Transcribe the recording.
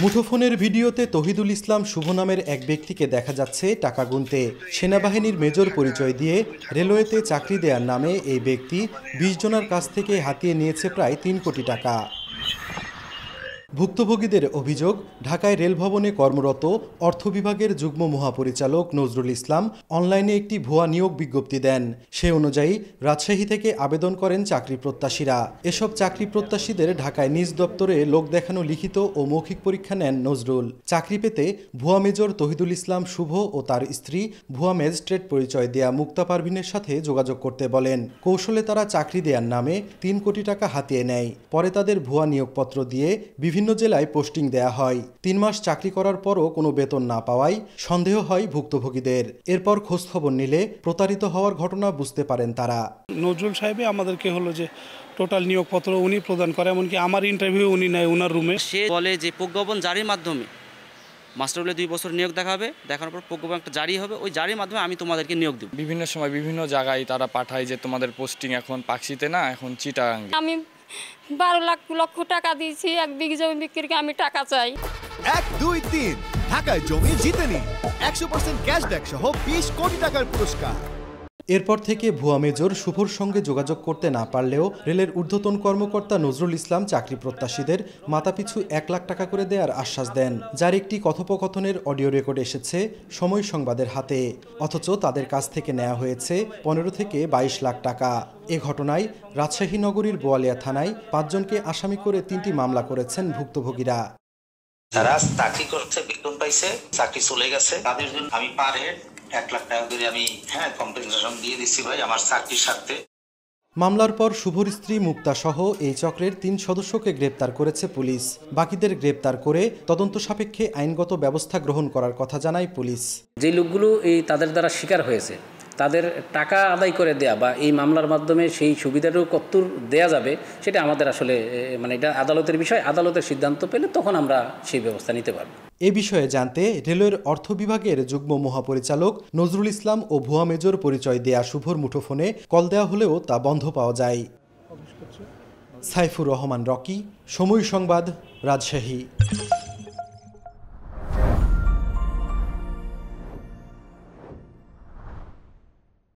মুঠোফোনের ভিডিওতে তহিদুল ইসলাম শুভ নামের এক ব্যক্তিকে দেখা যাচ্ছে টাকা গুনতে। সেনাবাহিনীর মেজর পরিচয় দিয়ে রেলওয়েতে চাকরি দেওয়ার নামে এই ব্যক্তি ২০ জনের কাছ থেকে হাতিয়ে নিয়েছে প্রায় ৩ কোটি টাকা। ভুক্তভোগীদের অভিযোগ, ঢাকায় রেল ভবনে কর্মরত অর্থ বিভাগের যুগ্ম মহাপরিচালক নজরুল ইসলাম অনলাইনে একটি ভুয়া নিয়োগ বিজ্ঞপ্তি দেন। সে অনুযায়ী রাজশাহী থেকে আবেদন করেন চাকরি প্রত্যাশীরা। এসব চাকরি প্রত্যাশীদের ঢাকায় নিজ দপ্তরে লোক দেখানো লিখিত ও মৌখিক পরীক্ষা নেন নজরুল। চাকরি পেতে ভুয়া মেজর তহিদুল ইসলাম শুভ ও তার স্ত্রী ভুয়া ম্যাজিস্ট্রেট পরিচয় দেয়া মুক্তা পারভিনের সাথে যোগাযোগ করতে বলেন। কৌশলে তারা চাকরি দেওয়ার নামে ৩ কোটি টাকা হাতিয়ে নেয়। পরে তাদের ভুয়া নিয়োগপত্র দিয়ে বিভিন্ন জেলায় পোস্টিং দেয়া হয়। ৩ মাস চাকরি করার পরও কোনো বেতন না পাওয়ায় সন্দেহ হয় ভুক্তভোগীদের। এরপর খোঁজখবর নিলে প্রতারিত হওয়ার ঘটনা বুঝতে পারেন তারা। নজরুল সাহেব আমাদেরকে হলো যে টোটাল নিয়োগপত্র উনি প্রদান করে, এমনকি আমার ইন্টারভিউ উনি নেয় ওনার রুমে। সে বলে যে প্রজ্ঞাপন জারির মাধ্যমে মাস্টার 2 বছর নিয়োগ দেখাবে, দেখানোর পর প্রজ্ঞাপন একটা জারি হবে, ওই জারির মাধ্যমে আমি তোমাদেরকে নিয়োগ দেব। বিভিন্ন সময় বিভিন্ন জায়গায় তারা পাঠায় যে তোমাদের পোস্টিং এখন পাকশিতে না, এখন চিটাগাঙ্গে। আমি 12 লক্ষ টাকা দিয়েছি, 1 বিঘা জমি বিক্রিকে আমি টাকা চাই। 1, 2, 3 ঢাকায় জমি জিতে নিন 100% ক্যাশব্যাক সহ 20 কোটি টাকার পুরস্কার। এরপর থেকে ভুয়া মেজর শুভর সঙ্গে যোগাযোগ করতে না পারলেও রেলের ঊর্ধ্বতন কর্মকর্তা নজরুল ইসলাম চাকরি প্রত্যাশীদের মাথাপিছু 1 লাখ টাকা করে দেওয়ার আশ্বাস দেন, যার একটি কথোপকথনের অডিও রেকর্ড এসেছে সময় সংবাদের হাতে। অথচ তাদের কাছ থেকে নেওয়া হয়েছে 15 থেকে 22 লাখ টাকা। এ ঘটনায় রাজশাহী নগরীর বোয়ালিয়া থানায় 5 জনকে আসামি করে 3টি মামলা করেছেন ভুক্তভোগীরা। যারা চাকরি করছে, বেতন পাইছে, চাকরি চলে গেছে, তাদের জন্য আমি পার হেড 1 লাখ টাকা করে আমি কম্পেনসেশন দিয়ে দিচ্ছি ভাই আমার চাকরির স্বার্থে। মামলার পর শুভর স্ত্রী মুক্তা সহ এই চক্রের 3 সদস্যকে গ্রেপ্তার করেছে পুলিশ। বাকিদের গ্রেপ্তার করে তদন্ত সাপেক্ষে আইনগত ব্যবস্থা গ্রহণ করার কথা জানায় পুলিশ। যে লোকগুলো তাদের দ্বারা শিকার হয়েছে তাদের টাকা আদায় করে দেয়া বা এই মামলার মাধ্যমে সেই সুবিধাটাও কতদূর দেয়া যাবে সেটা আমাদের আসলে এটা আদালতের বিষয়। আদালতের সিদ্ধান্ত পেলে তখন আমরা সেই ব্যবস্থা নিতে পারব। এ বিষয়ে জানতে রেলওয়ের অর্থ বিভাগের যুগ্ম মহাপরিচালক নজরুল ইসলাম ও ভুয়া মেজর পরিচয় দেয়া শুভর মুঠোফোনে কল দেওয়া হলেও তা বন্ধ পাওয়া যায়। সাইফুর রহমান রকি, সময় সংবাদ, রাজশাহী।